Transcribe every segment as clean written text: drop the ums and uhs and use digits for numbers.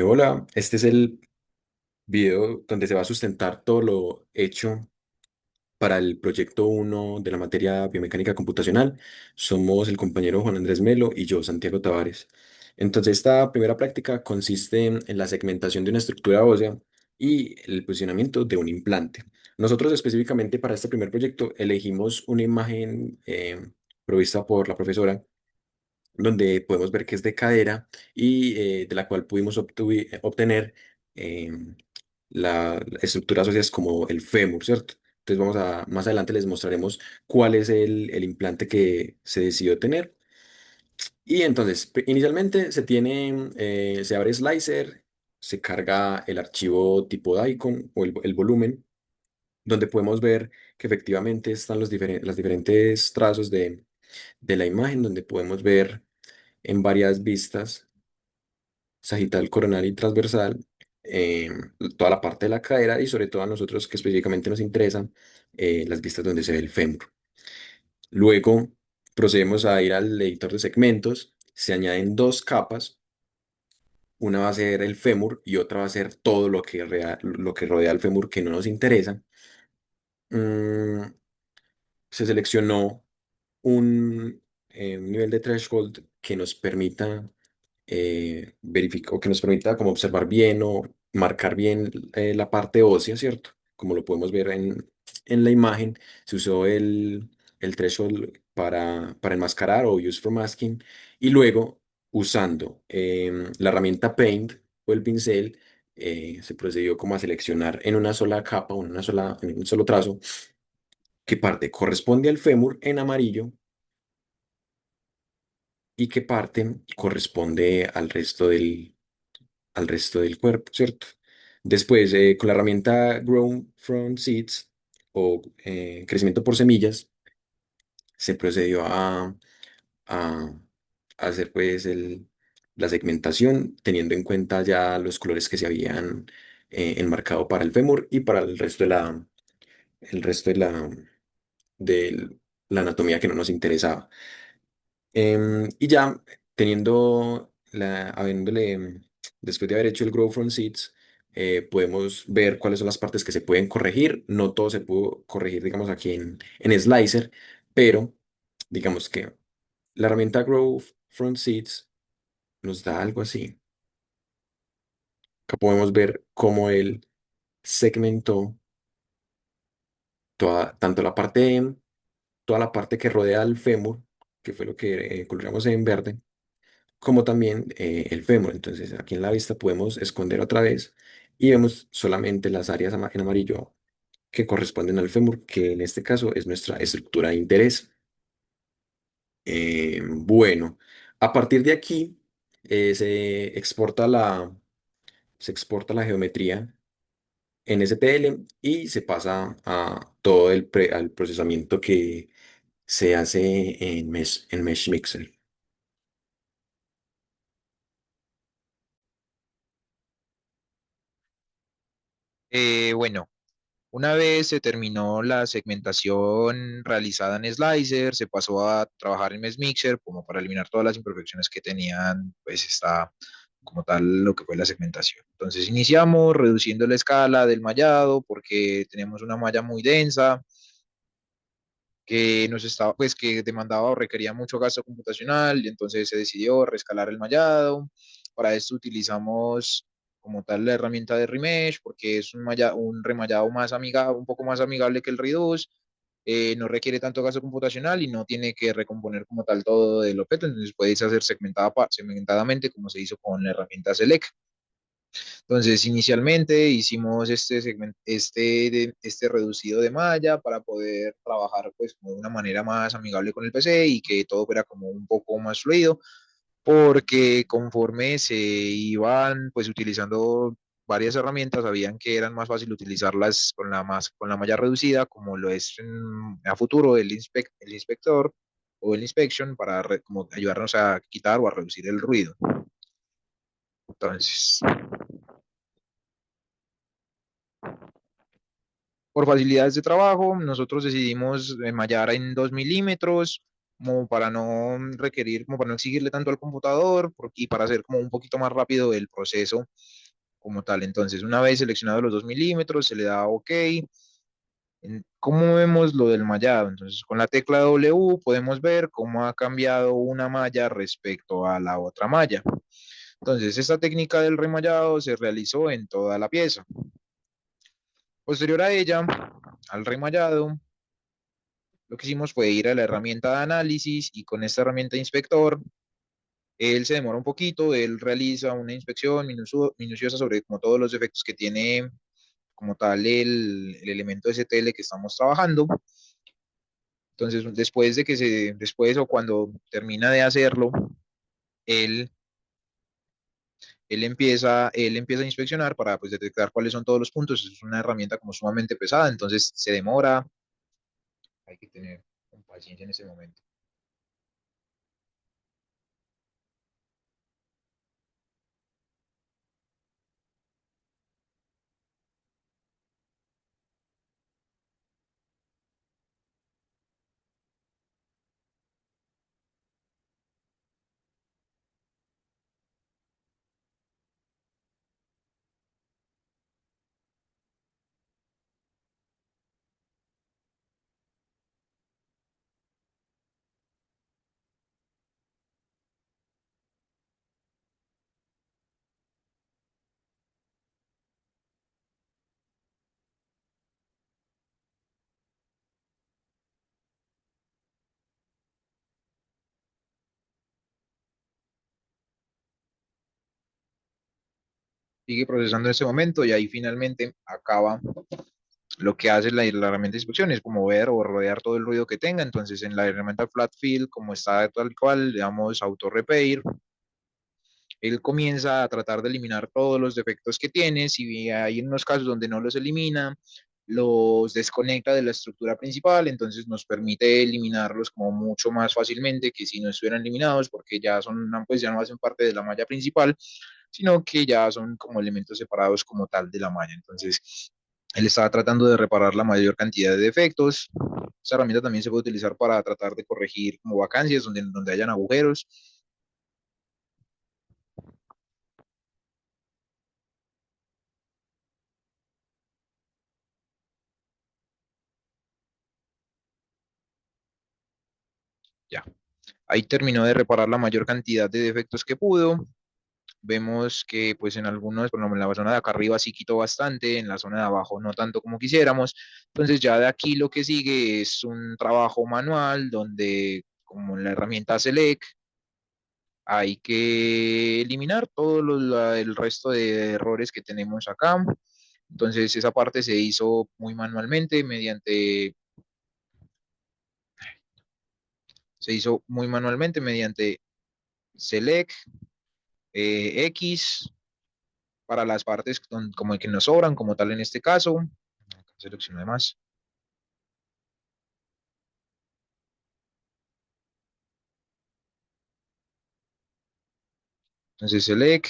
Hola, este es el video donde se va a sustentar todo lo hecho para el proyecto uno de la materia biomecánica computacional. Somos el compañero Juan Andrés Melo y yo, Santiago Tavares. Entonces, esta primera práctica consiste en la segmentación de una estructura ósea y el posicionamiento de un implante. Nosotros específicamente para este primer proyecto elegimos una imagen provista por la profesora donde podemos ver que es de cadera y de la cual pudimos obtener las estructuras óseas como el fémur, ¿cierto? Entonces más adelante les mostraremos cuál es el implante que se decidió tener. Y entonces, inicialmente se abre Slicer, se carga el archivo tipo DICOM o el volumen, donde podemos ver que efectivamente están los diferentes trazos de la imagen, donde podemos ver en varias vistas, sagital, coronal y transversal, toda la parte de la cadera y sobre todo a nosotros que específicamente nos interesan las vistas donde se ve el fémur. Luego procedemos a ir al editor de segmentos, se añaden dos capas, una va a ser el fémur y otra va a ser todo lo que rodea al fémur que no nos interesa. Mm, Se seleccionó un nivel de threshold que nos permita verificar o que nos permita como observar bien o marcar bien la parte ósea, ¿cierto? Como lo podemos ver en la imagen, se usó el threshold para enmascarar o use for masking y luego usando la herramienta Paint o el pincel, se procedió como a seleccionar en una sola capa o en un solo trazo qué parte corresponde al fémur en amarillo y qué parte corresponde al resto del cuerpo, ¿cierto? Después, con la herramienta Grow from Seeds o crecimiento por semillas, se procedió a hacer pues la segmentación teniendo en cuenta ya los colores que se habían enmarcado para el fémur y para el resto de la anatomía que no nos interesaba. Y ya después de haber hecho el Grow from Seeds, podemos ver cuáles son las partes que se pueden corregir. No todo se pudo corregir, digamos, aquí en Slicer, pero digamos que la herramienta Grow from Seeds nos da algo así. Acá podemos ver cómo él segmentó toda la parte que rodea al fémur, que fue lo que colocamos en verde como también el fémur. Entonces, aquí en la vista podemos esconder otra vez y vemos solamente las áreas en amarillo que corresponden al fémur, que en este caso es nuestra estructura de interés. Bueno, a partir de aquí se exporta la geometría en STL y se pasa a todo al procesamiento que se hace en Mesh Mixer. Bueno, una vez se terminó la segmentación realizada en Slicer, se pasó a trabajar en Mixer como para eliminar todas las imperfecciones que tenían, pues está como tal lo que fue la segmentación. Entonces iniciamos reduciendo la escala del mallado porque tenemos una malla muy densa que nos estaba, pues que demandaba o requería mucho gasto computacional y entonces se decidió rescalar el mallado. Para esto utilizamos como tal la herramienta de Remesh porque es un remallado más amigable, un poco más amigable que el Reduce. No requiere tanto gasto computacional y no tiene que recomponer como tal todo del objeto, entonces puedes hacer segmentadamente como se hizo con la herramienta Select. Entonces, inicialmente hicimos este reducido de malla para poder trabajar pues como de una manera más amigable con el PC y que todo fuera como un poco más fluido, porque conforme se iban pues utilizando varias herramientas, sabían que eran más fácil utilizarlas con la malla reducida, como lo es a futuro el inspector o el inspection para como ayudarnos a quitar o a reducir el ruido. Entonces, por facilidades de trabajo, nosotros decidimos mallar en 2 milímetros, como para no requerir, como para no exigirle tanto al computador y para hacer como un poquito más rápido el proceso como tal. Entonces, una vez seleccionado los 2 milímetros, se le da OK. ¿Cómo vemos lo del mallado? Entonces, con la tecla W podemos ver cómo ha cambiado una malla respecto a la otra malla. Entonces, esta técnica del remallado se realizó en toda la pieza. Posterior a ella, al remallado, lo que hicimos fue ir a la herramienta de análisis y con esta herramienta de inspector, él se demora un poquito, él realiza una inspección minuciosa sobre como todos los defectos que tiene como tal el elemento STL que estamos trabajando. Entonces, después o cuando termina de hacerlo, él, él empieza a inspeccionar para pues, detectar cuáles son todos los puntos. Es una herramienta como sumamente pesada, entonces se demora. Hay que tener paciencia en ese momento. Sigue procesando en ese momento y ahí finalmente acaba lo que hace la herramienta de inspección, es como ver o rodear todo el ruido que tenga. Entonces en la herramienta Flat Fill, como está tal cual, le damos Auto Repair. Él comienza a tratar de eliminar todos los defectos que tiene. Si hay unos casos donde no los elimina, los desconecta de la estructura principal, entonces nos permite eliminarlos como mucho más fácilmente que si no estuvieran eliminados, porque ya son, pues ya no hacen parte de la malla principal, sino que ya son como elementos separados como tal de la malla. Entonces, él estaba tratando de reparar la mayor cantidad de defectos. Esta herramienta también se puede utilizar para tratar de corregir como vacancias donde hayan agujeros. Ya, ahí terminó de reparar la mayor cantidad de defectos que pudo. Vemos que pues en algunos, por ejemplo en la zona de acá arriba sí quitó bastante, en la zona de abajo no tanto como quisiéramos. Entonces ya de aquí lo que sigue es un trabajo manual donde como en la herramienta Select hay que eliminar el resto de errores que tenemos acá. Entonces esa parte se hizo muy manualmente mediante Select X para las partes como que nos sobran, como tal en este caso. Selecciono más. Entonces Select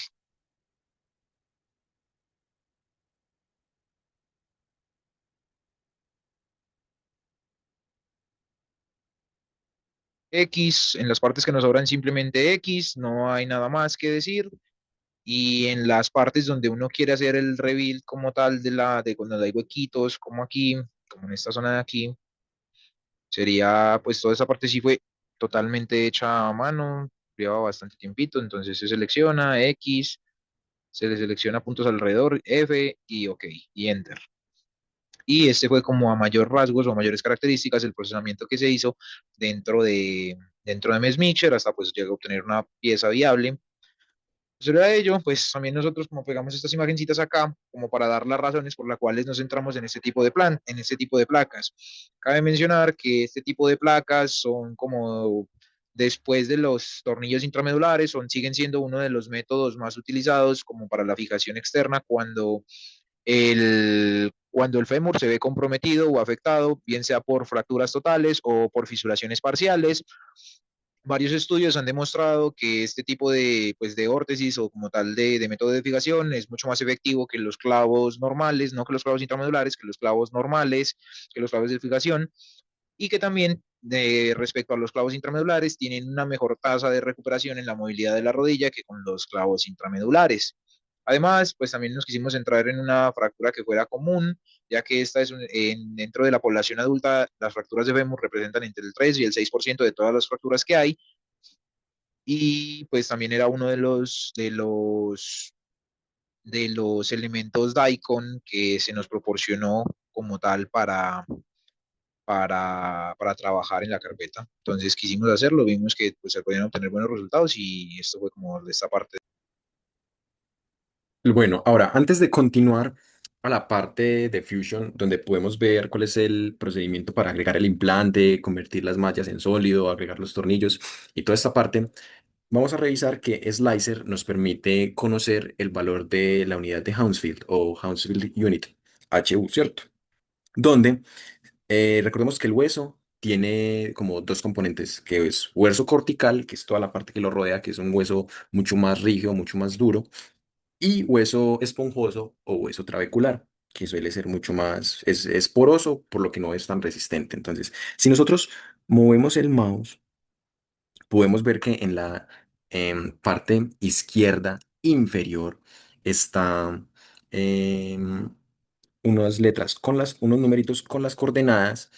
X, en las partes que nos sobran simplemente X, no hay nada más que decir. Y en las partes donde uno quiere hacer el rebuild como tal de cuando hay huequitos, como aquí, como en esta zona de aquí, sería, pues toda esa parte sí fue totalmente hecha a mano, lleva bastante tiempito, entonces se selecciona X, se le selecciona puntos alrededor, F y OK, y Enter. Y este fue como a mayor rasgos o a mayores características el procesamiento que se hizo dentro de, dentro de MESMixer hasta pues llegar a obtener una pieza viable. Posterior a ello, pues también nosotros como pegamos estas imagencitas acá, como para dar las razones por las cuales nos centramos en este tipo de en este tipo de placas. Cabe mencionar que este tipo de placas son como después de los tornillos intramedulares, siguen siendo uno de los métodos más utilizados como para la fijación externa cuando el fémur se ve comprometido o afectado, bien sea por fracturas totales o por fisuraciones parciales. Varios estudios han demostrado que este tipo pues, de órtesis o como tal de método de fijación es mucho más efectivo que los clavos normales, no que los clavos intramedulares, que los clavos normales, que los clavos de fijación, y que también respecto a los clavos intramedulares, tienen una mejor tasa de recuperación en la movilidad de la rodilla que con los clavos intramedulares. Además, pues también nos quisimos centrar en una fractura que fuera común, ya que esta es dentro de la población adulta, las fracturas de fémur representan entre el 3 y el 6% de todas las fracturas que hay, y pues también era uno de los elementos DICON que se nos proporcionó como tal para trabajar en la carpeta. Entonces quisimos hacerlo, vimos que pues, se podían obtener buenos resultados y esto fue como de esta parte. Bueno, ahora, antes de continuar a la parte de Fusion, donde podemos ver cuál es el procedimiento para agregar el implante, convertir las mallas en sólido, agregar los tornillos y toda esta parte, vamos a revisar que Slicer nos permite conocer el valor de la unidad de Hounsfield o Hounsfield Unit, HU, ¿cierto? Donde recordemos que el hueso tiene como dos componentes, que es hueso cortical, que es toda la parte que lo rodea, que es un hueso mucho más rígido, mucho más duro, y hueso esponjoso o hueso trabecular, que suele ser mucho más, es poroso, por lo que no es tan resistente. Entonces, si nosotros movemos el mouse, podemos ver que en la parte izquierda inferior está unas letras con unos numeritos con las coordenadas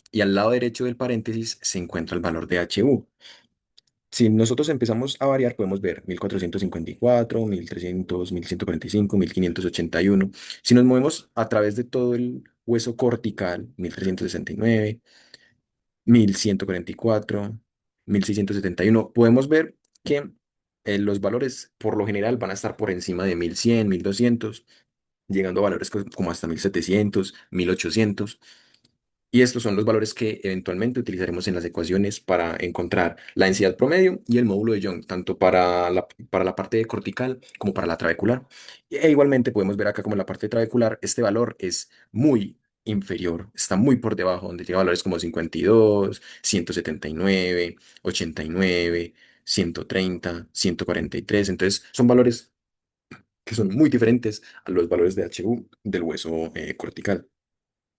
y al lado derecho del paréntesis se encuentra el valor de HU. Si nosotros empezamos a variar, podemos ver 1454, 1300, 1145, 1581. Si nos movemos a través de todo el hueso cortical, 1369, 1144, 1671, podemos ver que los valores por lo general van a estar por encima de 1100, 1200, llegando a valores como hasta 1700, 1800. Y estos son los valores que eventualmente utilizaremos en las ecuaciones para encontrar la densidad promedio y el módulo de Young, tanto para la parte cortical como para la trabecular. E igualmente podemos ver acá como en la parte trabecular, este valor es muy inferior, está muy por debajo, donde llega a valores como 52, 179, 89, 130, 143. Entonces son valores que son muy diferentes a los valores de HU del hueso cortical.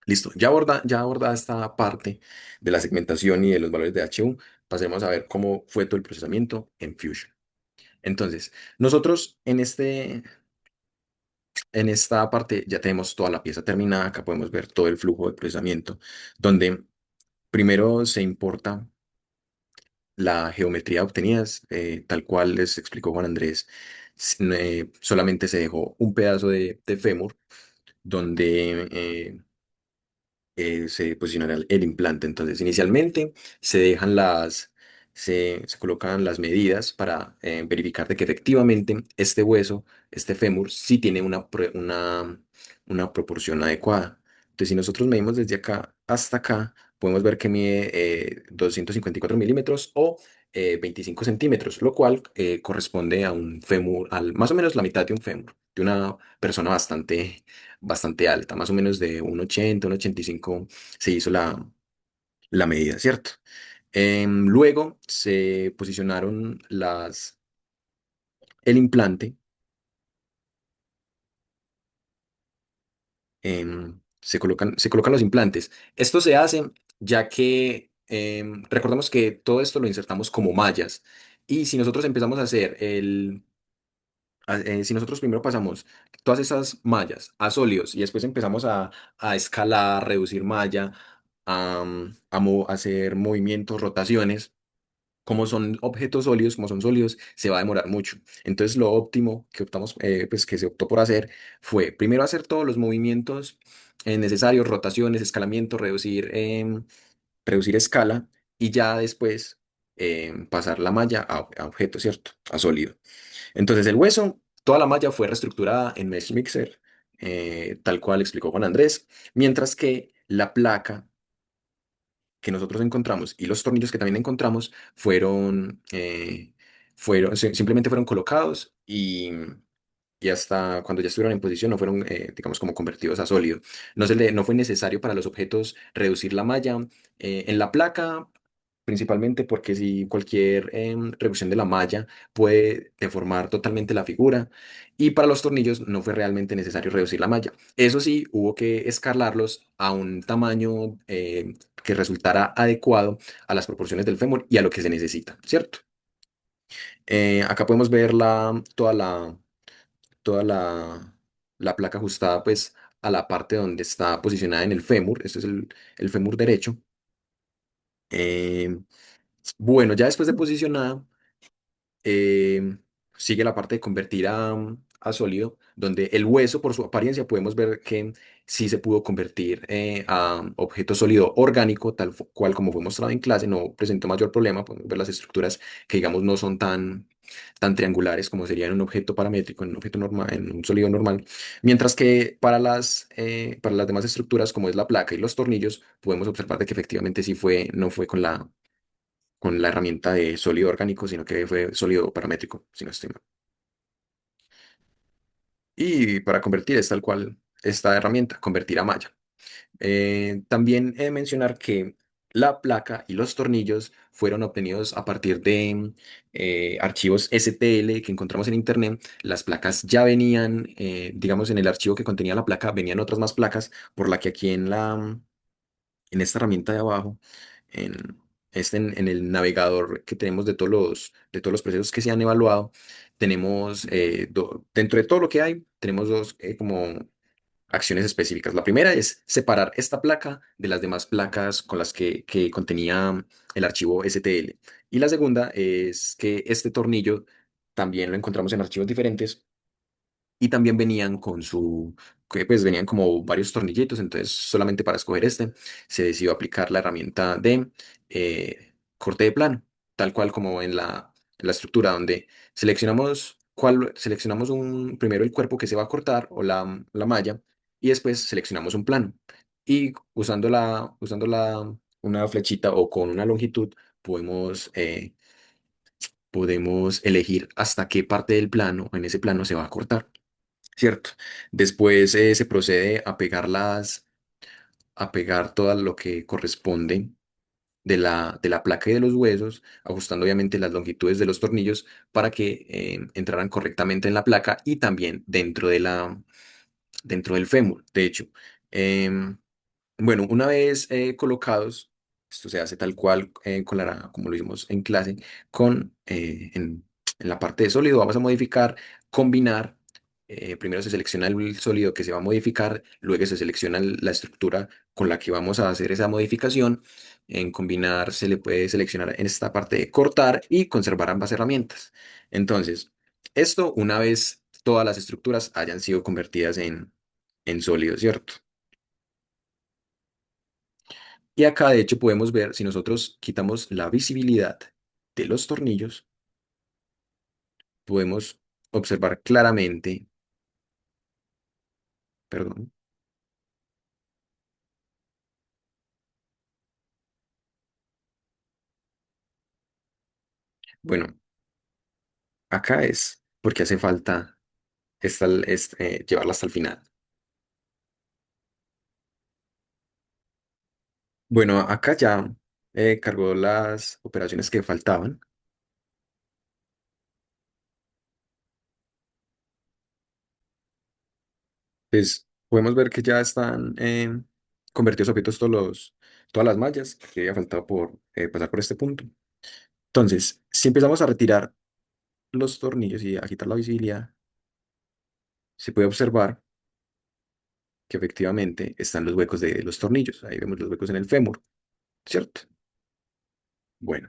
Listo, ya abordada esta parte de la segmentación y de los valores de HU, pasemos a ver cómo fue todo el procesamiento en Fusion. Entonces, nosotros en esta parte ya tenemos toda la pieza terminada, acá podemos ver todo el flujo de procesamiento, donde primero se importa la geometría obtenida, tal cual les explicó Juan Andrés, solamente se dejó un pedazo de fémur donde se posicionará el implante. Entonces, inicialmente se dejan se colocan las medidas para verificar de que efectivamente este hueso, este fémur, sí tiene una proporción adecuada. Entonces, si nosotros medimos desde acá hasta acá, podemos ver que mide 254 milímetros o 25 centímetros, lo cual corresponde a un fémur, más o menos la mitad de un fémur, de una persona bastante alta, más o menos de 1,80, 1,85 se hizo la medida, ¿cierto? Luego se posicionaron el implante, se colocan los implantes. Esto se hace ya que recordemos que todo esto lo insertamos como mallas y si nosotros empezamos a hacer si nosotros primero pasamos todas esas mallas a sólidos y después empezamos a escalar, reducir malla, a hacer movimientos, rotaciones, como son objetos sólidos, como son sólidos, se va a demorar mucho. Entonces lo óptimo que pues que se optó por hacer fue primero hacer todos los movimientos necesarios, rotaciones, escalamiento, reducir escala y ya después pasar la malla a objeto, ¿cierto? A sólido. Entonces el hueso, toda la malla fue reestructurada en Mesh Mixer, tal cual explicó Juan Andrés, mientras que la placa que nosotros encontramos y los tornillos que también encontramos simplemente fueron colocados y hasta cuando ya estuvieron en posición no fueron, digamos, como convertidos a sólido. No fue necesario para los objetos reducir la malla en la placa. principalmente porque si cualquier reducción de la malla puede deformar totalmente la figura, y para los tornillos no fue realmente necesario reducir la malla. Eso sí, hubo que escalarlos a un tamaño que resultara adecuado a las proporciones del fémur y a lo que se necesita, ¿cierto? Acá podemos ver toda la placa ajustada pues a la parte donde está posicionada en el fémur. Este es el fémur derecho. Eh, bueno, ya después de posicionada, eh, sigue la parte de convertir a sólido, donde el hueso, por su apariencia, podemos ver que sí se pudo convertir a objeto sólido orgánico, cual como fue mostrado en clase, no presentó mayor problema. Podemos ver las estructuras que, digamos, no son tan triangulares como sería en un objeto paramétrico, en un objeto normal, en un sólido normal. Mientras que para las demás estructuras, como es la placa y los tornillos, podemos observar de que efectivamente sí no fue con la herramienta de sólido orgánico, sino que fue sólido paramétrico, si no estoy mal. Y para convertir es tal cual esta herramienta, convertir a malla. También he de mencionar que la placa y los tornillos fueron obtenidos a partir de archivos STL que encontramos en internet. Las placas ya venían, digamos, en el archivo que contenía la placa, venían otras más placas, por la que aquí en esta herramienta de abajo, en, en el navegador que tenemos de todos los procesos que se han evaluado, tenemos, dentro de todo lo que hay, tenemos dos como acciones específicas. La primera es separar esta placa de las demás placas con las que contenía el archivo STL. Y la segunda es que este tornillo también lo encontramos en archivos diferentes y también venían que pues venían como varios tornilletos. Entonces solamente para escoger este se decidió aplicar la herramienta de corte de plano, tal cual como en la estructura, donde seleccionamos primero el cuerpo que se va a cortar o la malla, y después seleccionamos un plano. Y una flechita o con una longitud podemos elegir hasta qué parte del plano, en ese plano, se va a cortar. ¿Cierto? Después se procede a pegar todo lo que corresponde de la placa y de los huesos, ajustando obviamente las longitudes de los tornillos para que entraran correctamente en la placa y también dentro del fémur. De hecho, em, bueno, una vez colocados, esto se hace tal cual como lo hicimos en clase, en la parte de sólido vamos a modificar, combinar. Primero se selecciona el sólido que se va a modificar, luego se selecciona la estructura con la que vamos a hacer esa modificación. En combinar se le puede seleccionar en esta parte de cortar y conservar ambas herramientas. Entonces, esto una vez todas las estructuras hayan sido convertidas en sólido, ¿cierto? Y acá de hecho podemos ver, si nosotros quitamos la visibilidad de los tornillos, podemos observar claramente, perdón, bueno, acá es porque hace falta llevarla hasta el final. Bueno, acá ya cargó las operaciones que faltaban. Pues podemos ver que ya están convertidos a objetos todas las mallas que había faltado por pasar por este punto. Entonces, si empezamos a retirar los tornillos y a quitar la visibilidad, se puede observar que efectivamente están los huecos de los tornillos. Ahí vemos los huecos en el fémur, ¿cierto? Bueno,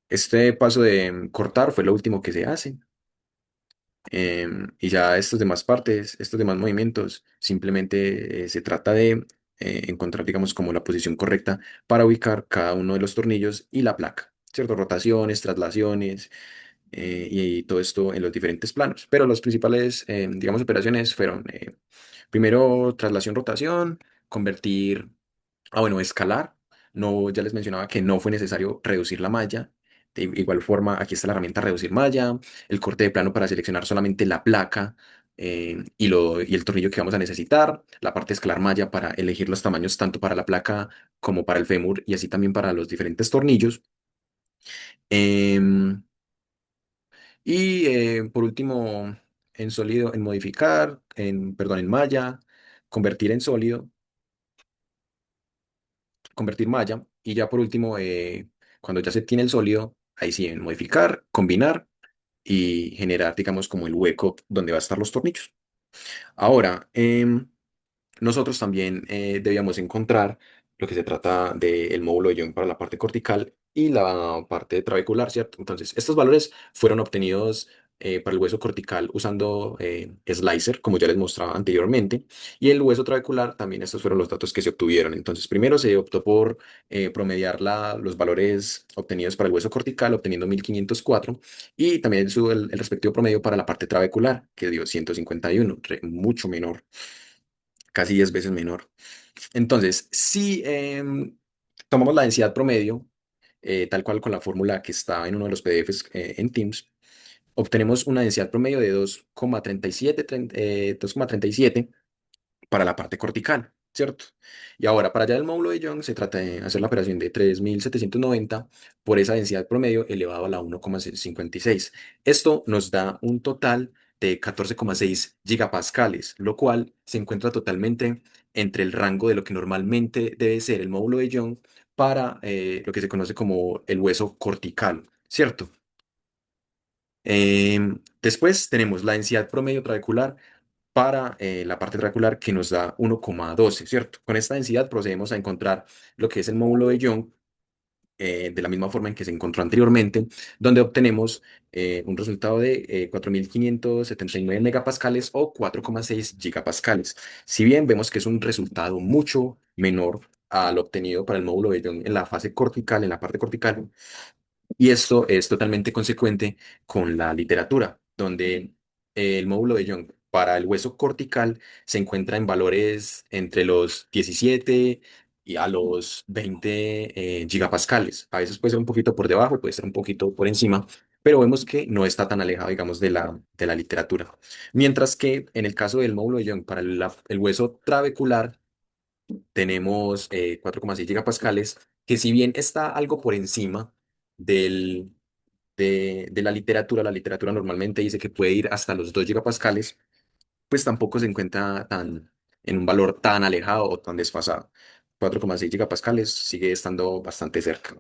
este paso de cortar fue lo último que se hace. Y ya estas demás partes, estos demás movimientos, simplemente se trata de encontrar, digamos, como la posición correcta para ubicar cada uno de los tornillos y la placa, ¿cierto? Rotaciones, traslaciones, y todo esto en los diferentes planos. Pero las principales, digamos, operaciones fueron, primero, traslación, rotación, convertir. Bueno, escalar. No, ya les mencionaba que no fue necesario reducir la malla. De igual forma, aquí está la herramienta reducir malla, el corte de plano para seleccionar solamente la placa y el tornillo que vamos a necesitar, la parte de escalar malla para elegir los tamaños tanto para la placa como para el fémur y así también para los diferentes tornillos. Em, por último, en sólido, en modificar, perdón, en malla, convertir en sólido, convertir malla. Y ya por último, cuando ya se tiene el sólido, ahí sí, en modificar, combinar y generar, digamos, como el hueco donde va a estar los tornillos. Ahora, nosotros también debíamos encontrar lo que se trata del módulo de Young para la parte cortical y la parte trabecular, ¿cierto? Entonces, estos valores fueron obtenidos para el hueso cortical usando slicer, como ya les mostraba anteriormente, y el hueso trabecular también estos fueron los datos que se obtuvieron. Entonces, primero se optó por promediar los valores obtenidos para el hueso cortical, obteniendo 1504, y también el respectivo promedio para la parte trabecular, que dio 151, mucho menor, casi 10 veces menor. Entonces, si tomamos la densidad promedio, tal cual con la fórmula que está en uno de los PDFs en Teams, obtenemos una densidad promedio de 2,37, 2,37 para la parte cortical, ¿cierto? Y ahora, para allá del módulo de Young, se trata de hacer la operación de 3790 por esa densidad promedio elevado a la 1,56. Esto nos da un total de 14,6 gigapascales, lo cual se encuentra totalmente entre el rango de lo que normalmente debe ser el módulo de Young para lo que se conoce como el hueso cortical, ¿cierto? Después tenemos la densidad promedio trabecular para la parte trabecular que nos da 1,12, ¿cierto? Con esta densidad procedemos a encontrar lo que es el módulo de Young de la misma forma en que se encontró anteriormente, donde obtenemos un resultado de 4.579 megapascales o 4,6 gigapascales. Si bien vemos que es un resultado mucho menor al obtenido para el módulo de Young en la fase cortical, en la parte cortical, y esto es totalmente consecuente con la literatura, donde el módulo de Young para el hueso cortical se encuentra en valores entre los 17 y a los 20 gigapascales. A veces puede ser un poquito por debajo, puede ser un poquito por encima, pero vemos que no está tan alejado, digamos, de la literatura. Mientras que en el caso del módulo de Young para el hueso trabecular, tenemos 4,6 gigapascales, que si bien está algo por encima del, de la literatura normalmente dice que puede ir hasta los 2 gigapascales, pues tampoco se encuentra en un valor tan alejado o tan desfasado. 4,6 gigapascales sigue estando bastante cerca.